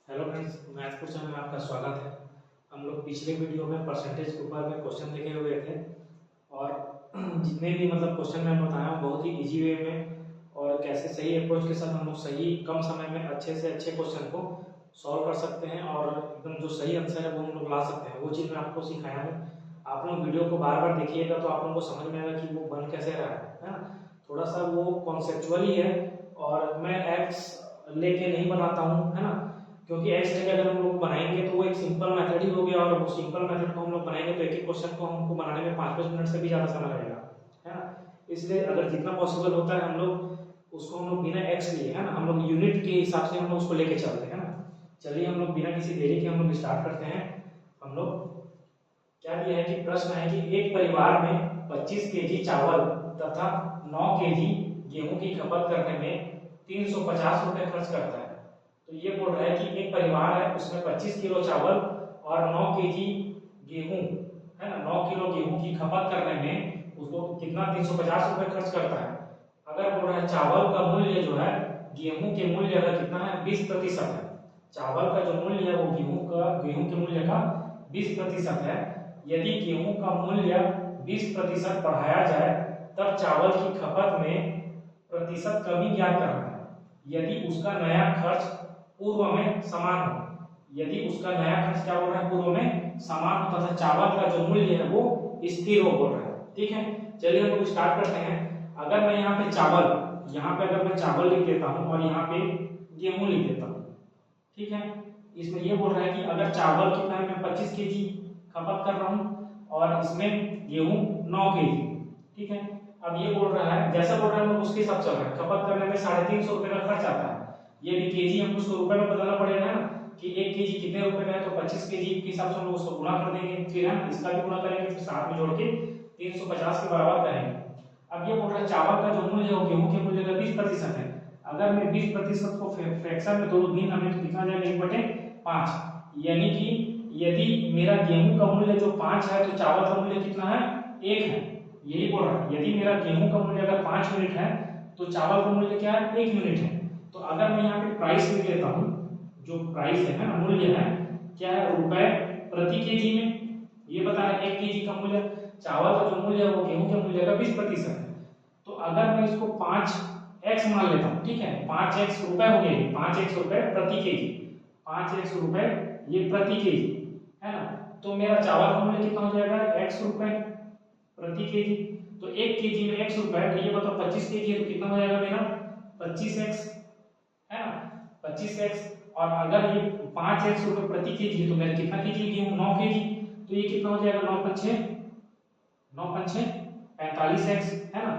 Hello friends, math course में आपका स्वागत है। हम लोग पिछले वीडियो में परसेंटेज के ऊपर में क्वेश्चन लिखे हुए थे और जितने भी क्वेश्चन मैं बताया हूँ बहुत ही इजी वे में और कैसे सही अप्रोच के साथ हम लोग सही कम समय में अच्छे से अच्छे क्वेश्चन को सॉल्व कर सकते हैं और एकदम जो सही आंसर है वो हम लोग ला सकते हैं। वो चीज़ मैं आपको सिखाया हूँ। आप लोग वीडियो को बार बार देखिएगा तो आप लोगों को समझ में आएगा कि वो बन कैसे रहा है ना। थोड़ा सा वो कॉन्सेप्चुअली है और मैं एक्स लेके नहीं बनाता हूँ, है ना, क्योंकि एक्स लेके अगर हम लोग बनाएंगे तो वो एक सिंपल मेथड ही हो गया और वो सिंपल मेथड को हम लोग बनाएंगे तो एक एक क्वेश्चन को हमको बनाने में 5-5 मिनट से भी ज़्यादा समय लगेगा, है ना। इसलिए अगर जितना पॉसिबल होता है हम लोग उसको हम लोग बिना एक्स लिए, है ना, हम लोग यूनिट के हिसाब से हम लोग उसको लेके चलते हैं ना। चलिए हम लोग बिना किसी देरी के हम लोग स्टार्ट करते हैं। हम लोग क्या दिया है कि प्रश्न है कि एक परिवार में 25 केजी चावल तथा 9 केजी गेहूं की खपत करने में 350 रुपए खर्च करता है। तो ये बोल रहा है कि एक परिवार है उसमें 25 किलो चावल और 9 केजी गेहूं, है ना, 9 किलो गेहूं की खपत करने में उसको कितना 350 रुपए खर्च करता है। अगर बोल रहा है चावल का मूल्य जो है गेहूं के मूल्य का कितना है 20% है। चावल का जो मूल्य है वो गेहूं के मूल्य का 20% है। यदि गेहूं का मूल्य 20% बढ़ाया जाए तब चावल की खपत में प्रतिशत कमी ज्ञात करना है। यदि उसका नया खर्च पूर्व में समान हो, यदि उसका नया खर्च क्या बोल रहा है पूर्व में समान हो तथा चावल का जो मूल्य है वो स्थिर हो बोल रहा है। ठीक है, चलिए हम लोग स्टार्ट करते हैं। अगर मैं यहाँ पे चावल, यहाँ पे अगर मैं चावल लिख देता हूँ और यहाँ पे गेहूं लिख देता हूँ, ठीक है, इसमें ये बोल रहा है कि अगर चावल कितना है मैं 25 केजी खपत कर रहा हूँ और इसमें गेहूं 9 केजी, ठीक है। अब ये बोल रहा है जैसा बोल रहा है हम लोग उसके हिसाब चल रहा है। खपत करने में 350 रुपए का खर्च आता है। ये भी केजी हमको उसको रुपए में बदलना पड़ेगा ना कि 1 केजी कितने रुपए का है, तो 25 केजी के हिसाब से हम लोग उसको गुणा कर देंगे, फिर हम इसका भी गुणा करेंगे, फिर साथ में जोड़ के 350 के बराबर करेंगे। अब ये बोल रहा है चावल का जो मूल्य है वो गेहूं के मूल्य का 20% है। अगर मैं 20% को फ्रैक्शन में तोड़ूं भिन्न में तो कितना आ जाएगा 1/5, यानी कि यदि मेरा गेहूं का मूल्य जो 5 है तो चावल का मूल्य कितना है 1 है। यही बोल रहा है यदि मेरा गेहूं का मूल्य अगर 5 यूनिट है तो चावल का मूल्य क्या है 1 यूनिट है। तो अगर मैं यहाँ पे प्राइस लिख लेता हूँ, जो प्राइस है ना मूल्य है क्या है रुपए प्रति केजी में, ये बता रहा है 1 केजी का मूल्य, चावल का जो मूल्य है वो गेहूं के मूल्य का 20% है। तो अगर मैं इसको 5x मान लेता हूँ, ठीक है, 5x रुपए हो गए, 5x रुपए प्रति केजी, 5x रुपए ये प्रति केजी, है ना। तो मेरा चावल का मूल्य कितना हो जाएगा x रुपए प्रति केजी। तो 1 केजी में x रुपए, तो ये बताओ 25 केजी है तो कितना हो जाएगा मेरा 25x, है ना, 25x। और अगर ये 5x रुपए प्रति केजी है तो मेरा कितना केजी गेहूं 9 केजी, तो ये कितना हो जाएगा 9 5 45x, है ना।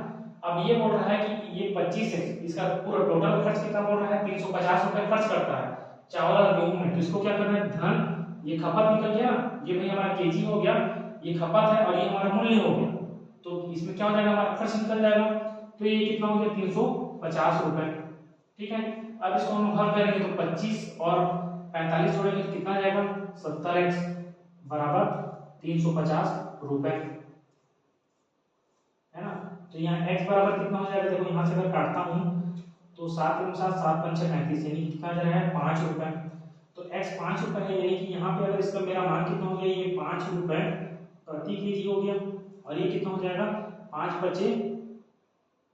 अब ये बोल रहा है कि ये 25x इसका पूरा टोटल खर्च कितना बोल रहा है 350 रुपए खर्च करता है चावल और गेहूं में। तो इसको क्या करना है धन, ये खपत निकल गया, ये भाई हमारा केजी हो गया, ये खपत है और ये हमारा मूल्य हो गया। तो इसमें क्या हो जाएगा हमारा खर्च निकल जाएगा। तो ये कितना हो गया 350 रुपए, ठीक है। अब इसको हम हल करेंगे तो 25 और 45 जोड़ेंगे तो कितना आ जाएगा 70x बराबर 350 रुपए, है ना। तो यहाँ x बराबर कितना हो जाएगा, देखो यहाँ से अगर काटता हूँ तो 7 के साथ 7 पंचे 35, यानी कितना आ जाएगा 5 रुपए। तो x 5 रुपए है, यानी कि यहाँ पे अगर इसका मेरा मान कितना हो गया ये 5 रुपए प्रति केजी हो गया और ये कितना हो जाएगा 5 बचे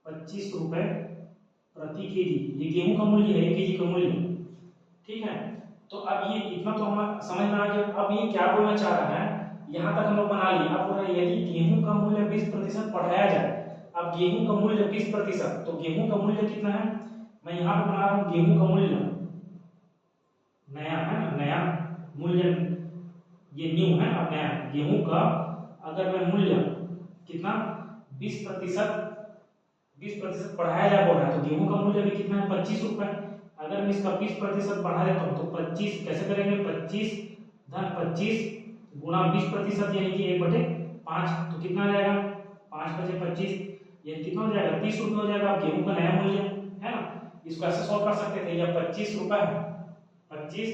25 रुपए प्रति केजी। ये गेहूं का मूल्य है 1 केजी का मूल्य, ठीक है। तो अब ये इतना तो हम समझ में आ गया। अब ये क्या बोलना चाह रहा है यहाँ तक हम लोग बना लिए। अब बोल रहा है यदि गेहूं का मूल्य 20% बढ़ाया जाए, अब गेहूं का मूल्य 20%, तो गेहूं का मूल्य कितना है, मैं यहाँ पे बना रहा हूँ गेहूं का मूल्य नया, है ना, नया मूल्य, ये न्यू है अब नया गेहूं का अगर मैं मूल्य कितना 20% बढ़ाया जाए बोल रहा है तो गेहूं का मूल्य भी कितना है 25 रुपए। अगर मैं इसका 20% बढ़ा देता हूँ तो 25 कैसे करेंगे 25 धन 25 गुणा 20%, यानी कि 1/5, तो कितना आ जाएगा 5 बचे 25, ये कितना हो जाएगा 30 रुपए हो जाएगा गेहूं का नया मूल्य, है ना। इसको ऐसे सॉल्व कर सकते थे, या 25 रुपए है, 25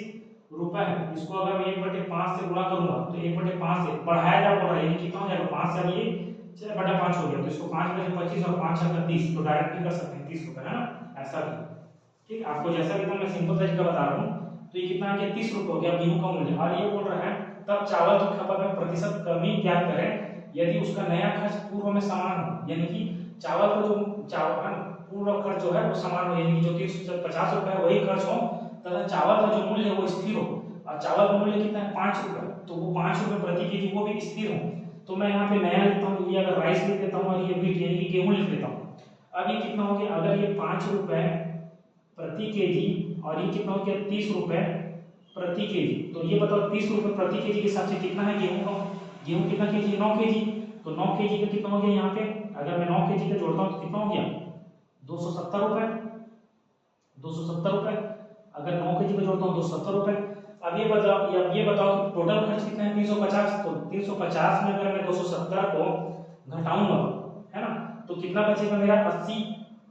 रुपए है, इसको अगर मैं 1/5 से गुणा करूंगा तो 1/5 से बढ़ाया जा बोल रहा है कितना हो जाएगा 5 से, अब ये 6/5 हो गया, तो इसको 5 बचे 25 और 5 6 30, तो डायरेक्ट भी कर सकते हैं 30 रुपए, है ना, ऐसा भी। ठीक, आपको जैसा भी मैं सिंपल तरीका बता रहा हूँ तो ये कितना आ गया 30 रुपये हो गया गेहूं का मूल्य। और ये बोल रहा है तब चावल की खपत में प्रतिशत कमी ज्ञात करें यदि उसका नया खर्च पूर्व में समान हो, यानी कि चावल का जो चावल पूर्व खर्च जो है वो समान हो, यानी कि जो 350 रुपए है वही खर्च हो तथा चावल का जो मूल्य है वो स्थिर हो। और चावल का मूल्य कितना है 5 रुपए, तो वो 5 रुपए प्रति केजी वो भी स्थिर हो। तो मैं यहाँ पे नया लिखता हूँ, ये अगर राइस लिख देता हूँ और ये व्हीट यानी कि गेहूं लिख देता हूँ। अब ये कितना हो गया, अगर ये 5 रुपए प्रति केजी और ये कितना हो गया 30 रुपए प्रति केजी, तो ये बताओ 30 रुपए प्रति केजी के हिसाब से कितना है गेहूं का, गेहूं कितना केजी है 9 केजी, तो 9 केजी का कितना हो गया यहाँ पे, अगर मैं 9 केजी का जोड़ता हूँ तो कितना हो गया 270 रुपए, 270 रुपए। अगर 9 केजी का जोड़ता हूँ 270 रुपए। अब ये बताओ कि टोटल खर्च कितना है 350, तो 350 में अगर मैं 270 को घटाऊंगा है ना तो कितना बचेगा मेरा 80,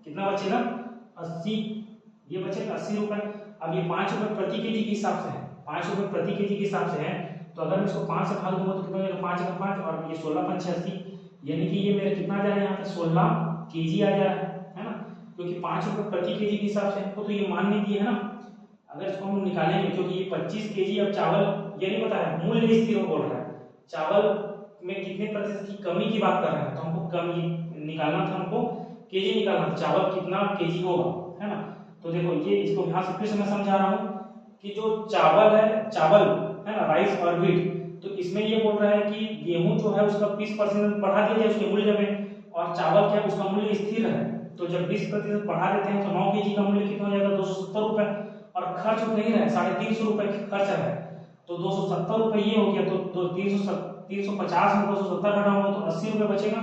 कितना बचेगा 80, ये बचेगा 80 रुपए। अब ये 5 रुपए प्रति केजी के हिसाब से है, 5 रुपए प्रति केजी के हिसाब से है, तो अगर मैं इसको 5 से भाग दूंगा तो कितना हो जाएगा 5 का 5 और ये 16 5 80, यानी कि ये मेरा कितना आ जा रहा है यहाँ पे 16 केजी आ जा रहा है ना, क्योंकि 5 रुपए प्रति केजी के हिसाब से हमको तो ये मान नहीं दिया है ना। अगर इसको हम निकालेंगे क्योंकि ये 25 केजी, अब चावल ये नहीं पता है मूल्य स्थिर बोल रहा है, चावल में कितने प्रतिशत की कमी की बात कर रहे हैं, तो हमको कमी निकालना था, हमको केजी निकालना था, चावल कितना केजी होगा है ना। तो देखो ये इसको यहाँ से फिर से मैं समझा रहा हूँ कि जो चावल है ना राइस और व्हीट, तो इसमें ये बोल रहा है कि गेहूं जो है उसका 20% बढ़ा दिया जाए उसके मूल्य में, और चावल क्या उसका मूल्य स्थिर है, तो जब 20% बढ़ा देते हैं तो 9 केजी का मूल्य कितना हो जाएगा 270 रुपए, और खर्च नहीं रहा है 350 रुपए खर्च है, तो 270 रुपए ये हो गया, तो 350 में 270 घटाऊंगा तो 80 रुपए बचेगा।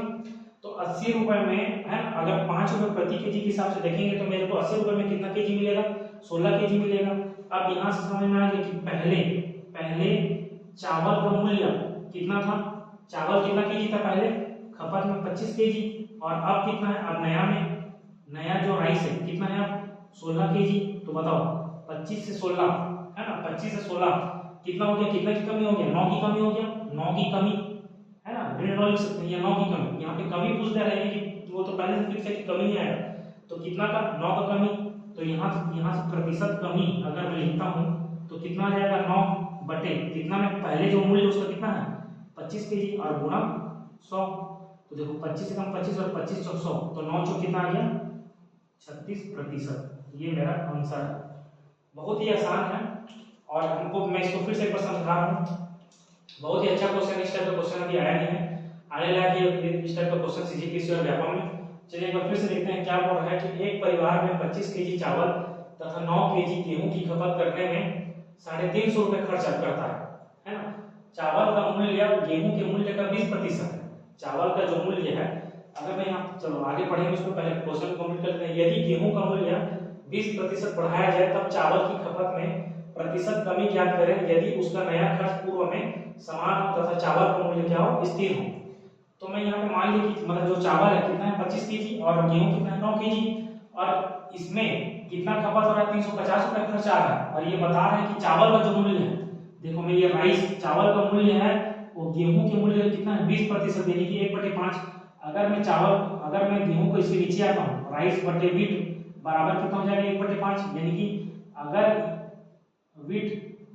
तो 80 रुपए में है अगर 5 रुपए प्रति केजी के हिसाब से देखेंगे तो मेरे को 80 रुपए में कितना केजी मिलेगा 16 केजी मिलेगा। अब यहाँ से समझ में आ गया कि पहले चावल का मूल्य कितना था, चावल कितना केजी था पहले खपत में 25 केजी, और अब कितना है, अब नया जो राइस है कितना है अब 16 केजी। तो बताओ 25 से 16 है ना, 25 से 16 कितना हो गया, कितना की कमी हो गया 9 की कमी हो गया, 9 की कमी है ना, ऋण लिख सकते हैं, 9 की कमी, यहाँ पे कमी पूछ दे रहे हैं कि वो तो पहले से फिक्स है कि कमी नहीं आएगा, तो कितना का 9 का कमी, तो यहाँ से प्रतिशत कमी अगर मैं लिखता हूँ तो कितना आ जाएगा 9 बटे कितना में पहले जो मूल्य उसका कितना है 25 केजी और गुणा 100, तो देखो 25 से कम 25 और 25 चौक 100, तो 9 चौक कितना आ गया 36%। ये मेरा आंसर है, बहुत ही आसान है। और हमको मैं इसको फिर से एक बार समझा रहा हूँ, बहुत ही अच्छा क्वेश्चन, इस टाइप का क्वेश्चन अभी आया नहीं है, आने लायक है इस टाइप का क्वेश्चन सीजी कृषि और व्यापार में। चलिए एक बार फिर से देखते हैं क्या बोल रहा है कि एक परिवार में 25 केजी चावल तथा 9 केजी गेहूं की खपत करने में 350 रुपए खर्च करता है ना। चावल का मूल्य गेहूं के मूल्य का 20% है, चावल का जो मूल्य है, अगर मैं यहाँ चलो आगे पढ़ेंगे उसको पहले क्वेश्चन कंप्लीट कर लेते हैं। यदि गेहूं का मूल्य 20% बढ़ाया जाए तब चावल की खपत में प्रतिशत कमी ज्ञात करें यदि उसका नया खर्च पूर्व में समान हो तथा चावल का मूल्य क्या हो स्थिर हो। तो मैं यहाँ पे मान ली कि मतलब जो चावल है कितना है 25 केजी और गेहूं कितना है 9 केजी, और इसमें कितना खपत हो रहा है 350 रुपए खर्च आ रहा है, और ये बता रहा है कि चावल का जो मूल्य है, देखो मैं ये राइस चावल का मूल्य है वो गेहूं के मूल्य कितना है 20%, यानी कि 1/5। अगर मैं गेहूं को इसके नीचे आता हूँ राइस बटे व्हीट बराबर कितना हो जाएगा 1/5, यानी कि अगर व्हीट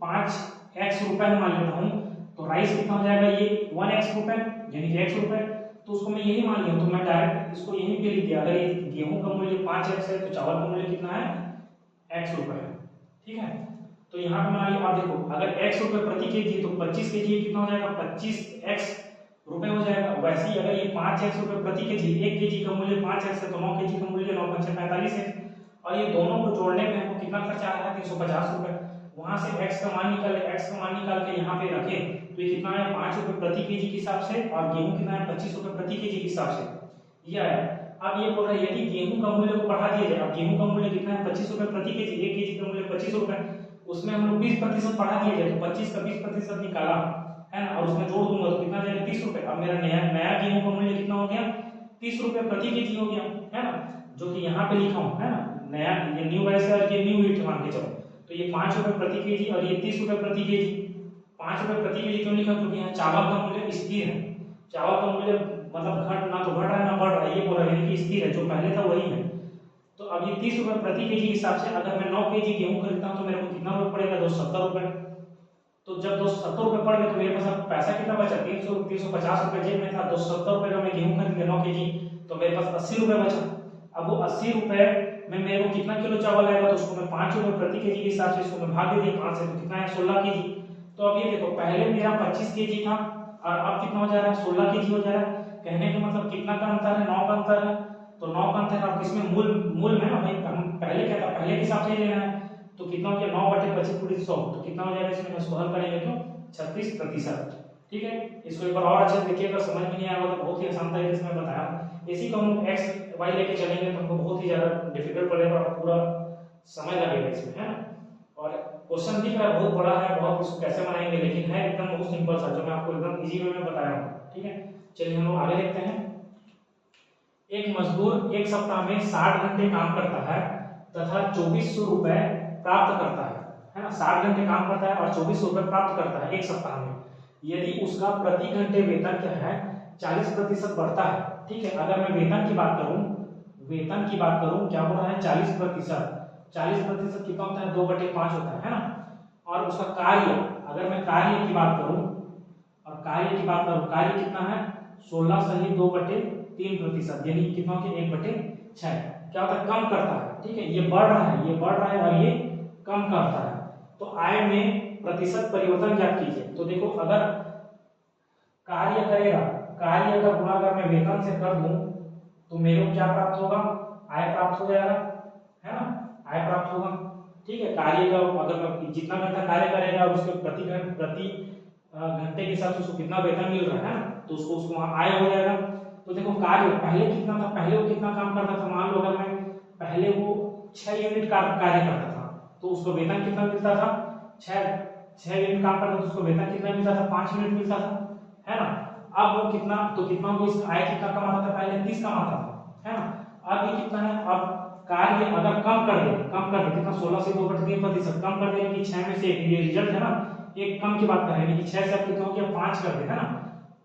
5x रुपए में मान लेता हूँ तो राइस कितना हो जाएगा ये 1x रुपए, यानी कि x रुपए, तो उसको मैं यही मान लिया, तो मैं डायरेक्ट इसको यहीं पे लिख दिया, अगर ये गेहूं का मूल्य 5x है तो चावल का मूल्य कितना है x रुपए है, ठीक है। तो यहाँ पे मान लिया, आप देखो अगर x रुपए प्रति केजी तो 25 केजी कितना हो जाएगा 25x रुपए हो जाएगा। वैसे ही अगर ये 5x रुपए प्रति केजी, 1 केजी का मूल्य 5x है तो 9 केजी का मूल्य 9 5 45x, और ये दोनों को जोड़ने में हमको कितना खर्चा आ रहा है 350 रुपए। वहां से x का मान निकाल के यहाँ पे रखे तो ये कितना है 5 रुपए प्रति केजी के हिसाब से, और गेहूं कितना है 25 रुपए प्रति केजी के हिसाब से, ये आया। अब ये बोल रहा है यदि गेहूं का मूल्य को बढ़ा दिया जाए, अब गेहूं का मूल्य कितना है 25 रुपए प्रति केजी, 1 केजी का मूल्य 25 रुपए, उसमें हम लोग 20% बढ़ा दिया जाए, तो 25 का 20% निकाला है ना, और उसमें जोड़ दूंगा तो कितना जाएगा 30 रुपए। अब मेरा नया गेहूं का मूल्य कितना हो गया 30 रुपए प्रति केजी हो गया है ना, जो कि यहाँ पे लिखा हूँ है ना, नया ये न्यू राइस और ये न्यू व्हीट मान के चलो, तो ये 5 रुपए प्रति केजी और ये 30 रुपए प्रति केजी। 5 रुपए प्रति केजी क्यों लिखा, क्योंकि यहाँ चावल का मूल्य स्थिर है, चावल का मूल्य मतलब घट ना तो घट रहा है ना बढ़ रहा है, ये बोल रहा है कि स्थिर है, जो पहले था वही है। तो अब ये 30 रुपये प्रति केजी के हिसाब से अगर मैं 9 केजी गेहूं खरीदता हूँ तो मेरे को कितना रुपये पड़ेगा, 270 रुपये। तो जब 270 रुपये पड़ गए तो मेरे पास अब पैसा कितना बचा, 350 रुपये जेब में था, 270 रुपये का मैं गेहूं खरीद लिया 9 केजी, तो मेरे पास 80 रुपये बचा। अब वो 80 रुपये में मेरे को कितना किलो चावल आएगा, तो उसको मैं 5 रुपये प्रति केजी के हिसाब से इसको मैं भाग दे दिया 5 से, तो कितना है 16 केजी। तो अब ये देखो पहले मेरा 25 केजी था और अब कितना हो जा रहा है, 16 केजी हो जा रहा है। कहने का मतलब कितना का अंतर है, 9 का अंतर है। तो 9 का अंतर अब इसमें मूल में ना भाई, हम पहले क्या था, पहले के हिसाब से लेना है। तो कितना हो गया 9 बटे 25 पूरी 100, तो कितना हो जाएगा इसमें, इसको हल करेंगे तो 36%। ठीक है, इसको एक बार और अच्छे से देखिए, अगर समझ में नहीं आया तो बहुत ही आसान तरीके से मैं बताया। इसी को हम एक्स वाई लेके चलेंगे तो हमको बहुत ही ज्यादा डिफिकल्ट पड़ेगा और पूरा समय लगेगा इसमें, है ना। और क्वेश्चन दिख रहा है बहुत बड़ा है, बहुत इसको कैसे बनाएंगे, लेकिन है एकदम बहुत सिंपल सा, जो मैं आपको एकदम इजी वे में बताया हूँ। ठीक है, चलिए हम लोग आगे देखते हैं। एक मजदूर एक सप्ताह में 60 घंटे काम करता है तथा 2400 रुपए प्राप्त करता है ना। 60 घंटे काम करता है और 2400 रुपए प्राप्त करता है एक सप्ताह में। यदि उसका प्रति घंटे वेतन क्या है, 40% बढ़ता है। ठीक है, अगर मैं वेतन की बात करूं क्या हो रहा है, 40%। 40% कितना होता है, 2/5 होता है ना। और उसका कार्य, अगर मैं कार्य की बात करूं कार्य कितना है, 16 सही 2/3%, यानी कितना हो गया 1/6। क्या होता है, कम करता है। ठीक है, ये बढ़ रहा है और ये कम करता है। तो आय में प्रतिशत परिवर्तन ज्ञात कीजिए। तो देखो अगर कार्य अगर गुणा अगर मैं वेतन से कर दूं तो मेरे को क्या प्राप्त होगा, आय प्राप्त हो जाएगा, है ना, आय प्राप्त होगा। ठीक है, कार्य का अगर मैं जितना घंटा कार्य करेगा और उसके प्रति घंटे के हिसाब से उसको कितना वेतन मिल रहा है ना, तो उसको वहां आय हो जाएगा। तो देखो कार्य पहले कितना था, पहले वो कितना काम करता था, मान लो अगर मैं पहले वो 6 यूनिट कार्य करता था तो उसको वेतन कितना मिलता था, 6 यूनिट काम करता था तो उसको वेतन कितना मिलता था, 5 यूनिट मिलता था, है ना। अब वो कितना वो इस आय कितना कमाता था, पहले 30 कमाता था, है ना। अब ये कितना है, अब कार्य अगर कम कर दे कितना, 16 से 2/3% कम कर दे, यानी 6 में से ये रिजल्ट है ना, एक कम की बात कर रहे हैं, यानी 6 से अब कितना हो गया 5 कर दे, है ना।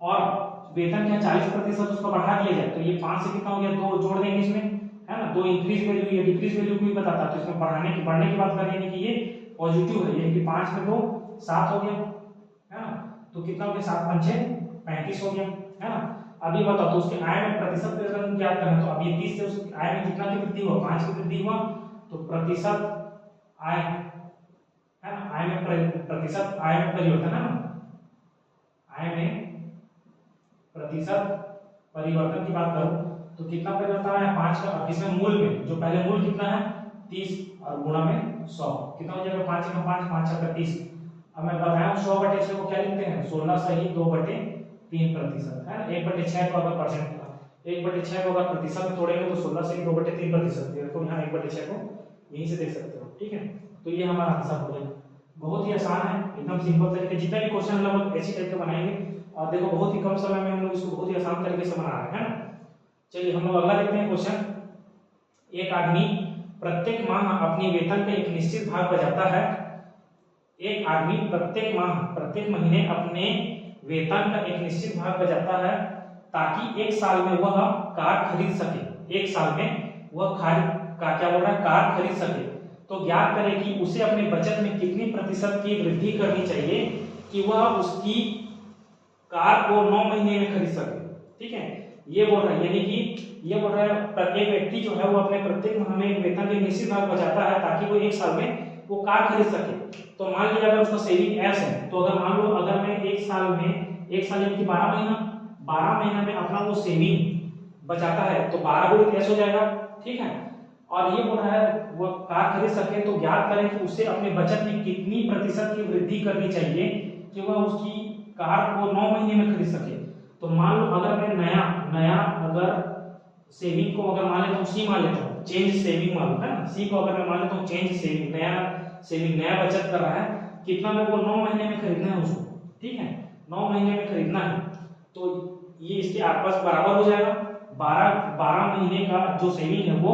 और वेतन क्या 40% उसको बढ़ा दिया जाए, तो ये 5 से कितना हो गया 2 जोड़ देंगे इसमें, है ना। 2 इंक्रीज वैल्यू या डिक्रीज वैल्यू को भी बताता है, तो इसमें बढ़ने की बात कर रहे हैं कि ये पॉजिटिव है, यानी कि 5 में 2 7 हो गया, है ना। तो कितना हो गया 7 पंचे 35 हो गया, है ना। अभी बताओ तो उसके आय में प्रतिशत परिवर्तन ज्ञात करना, तो अब ये 30 से उसकी आय में कितना की वृद्धि हुआ, 5 की वृद्धि हुआ, तो प्रतिशत आय, है ना, आय में प्रतिशत आय में परिवर्तन, है ना, आय में प्रतिशत परिवर्तन की बात करूं तो कितना परिवर्तन आया 5 का। अब इसमें मूल में जो पहले मूल कितना है 30 और गुणा में 100 कितना हो जाएगा, 5 का 5 5 का 30। अब मैं बताया 100/6 को क्या लिखते हैं, 16 सही 2/3%, है ना। 1/6 को अगर परसेंट 1/6 को अगर प्रतिशत में तोड़ेंगे तो 16 से 2/3%, देखो यहाँ 1/6 को यहीं से देख सकते हो। ठीक है, तो ये हमारा आंसर हो गया। बहुत ही आसान है, एकदम सिंपल तरीके, जितने भी क्वेश्चन लगभग ऐसी टाइप के बनाएंगे और देखो बहुत ही कम समय में हम लोग इसको बहुत ही आसान तरीके से बना रहे हैं ना। चलिए हम लोग अगला देखते हैं क्वेश्चन। एक आदमी प्रत्येक माह अपनी वेतन का एक निश्चित भाग बचाता है। एक आदमी प्रत्येक महीने अपने वेतन का एक निश्चित भाग बचाता है ताकि एक साल में वह कार खरीद सके। एक साल में वह कार खरीद सके। तो ज्ञात करें कि उसे अपने बचत में कितनी प्रतिशत की वृद्धि करनी चाहिए कि वह उसकी कार को 9 महीने में खरीद सके। ठीक है, ये बोल रहा है, यानी कि ये बोल रहा है प्रत्येक व्यक्ति जो है वो अपने प्रत्येक माह में वेतन के निश्चित भाग बचाता है ताकि वो एक साल में वो कार खरीद सके। तो मान लीजिए अगर उसका सेविंग एस है, तो अगर मान लो अगर मैं एक साल यानी कि 12 महीना में अपना वो सेविंग बचाता है तो 12 गुणित एस हो जाएगा। ठीक है, और ये बोल रहा है वो कार खरीद सके, तो ज्ञात करें कि उसे अपने बचत में कितनी प्रतिशत की वृद्धि करनी चाहिए कि वह उसकी कार को 9 महीने में खरीद सके। तो मान लो अगर मैं नया अगर सेविंग को अगर मान लेता हूँ सी मान लेता हूँ, चेंज सेविंग मान लो, है ना। सी को अगर मैं मान लेता हूँ चेंज सेविंग, नया बचत कर रहा है, कितना मेरे को 9 महीने में खरीदना है उसको। ठीक है, 9 महीने में खरीदना है, तो ये इसके आपस बराबर हो जाएगा। 12 महीने का जो सेविंग है वो,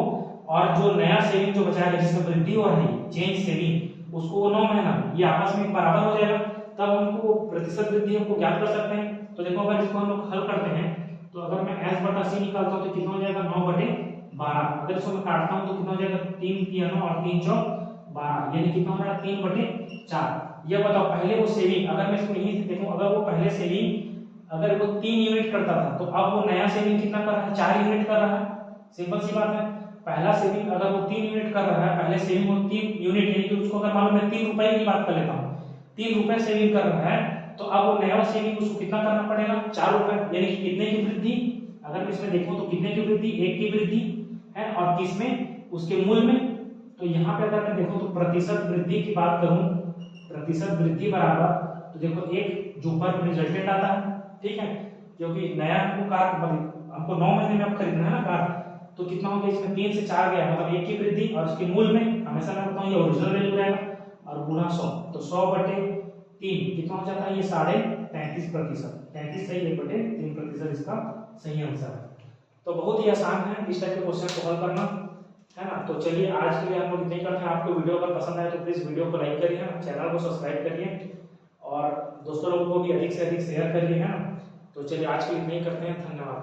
और जो नया सेविंग जो बचाएगा जिसमें वृद्धि हो रही है चेंज सेविंग, उसको वो 9 महीना में, ये आपस में बराबर हो जाएगा। तब हमको प्रतिशत वृद्धि हमको ज्ञात कर सकते हैं। तो देखो अगर इसको हम लोग हल करते हैं तो अगर मैं s/c निकालता हूं तो कितना हो जाएगा 12। अगर इसको मैं काटता हूँ तो कितना हो जाएगा, 3 तिया 9 और 3 चौक 12, यानी कितना हो रहा है 3/4। ये बताओ पहले वो सेविंग, अगर मैं इसको यहीं से देखूं, अगर वो पहले सेविंग अगर वो 3 यूनिट करता था तो अब वो नया सेविंग कितना कर रहा है, 4 यूनिट कर रहा है। सिंपल सी बात है, पहला सेविंग अगर वो 3 यूनिट कर रहा है, पहले सेविंग वो 3 यूनिट यानी कि उसको अगर मान लो मैं 3 रुपए की बात कर लेता हूँ, 3 रुपए सेविंग कर रहा है, तो अब वो नया सेविंग उसको कितना करना पड़ेगा, 4 रुपए, यानी कि कितने की वृद्धि, अगर मैं इसमें देखूं तो कितने की वृद्धि, 1 की वृद्धि है, और किसमें, उसके मूल में। तो यहाँ पे अगर मैं देखूं तो प्रतिशत वृद्धि की बात करूं, प्रतिशत वृद्धि बराबर, तो देखो एक जो ऊपर रिजल्टेंट आता है, ठीक है, क्योंकि नया हमको कार हमको 9 महीने में अब खरीदना है ना कार, तो कितना हो गया इसमें 3 से 4 गया, मतलब 1 की वृद्धि, और इसके मूल में हमेशा मैं बताऊं ये ओरिजिनल वैल्यू रहेगा और गुना 100, तो 100/3 कितना हो जाता है, ये 33.5%, 33 सही 1/3% इसका सही आंसर है। तो बहुत ही आसान है इस टाइप के क्वेश्चन को हल करना, है ना। तो चलिए आज के लिए हम लोग इतना ही करते हैं। आपको वीडियो अगर पसंद आए तो प्लीज वीडियो को लाइक करिए, चैनल को सब्सक्राइब करिए और दोस्तों लोगों को भी अधिक से अधिक शेयर करिए, है ना। तो चलिए आज के लिए इतना ही करते हैं, धन्यवाद।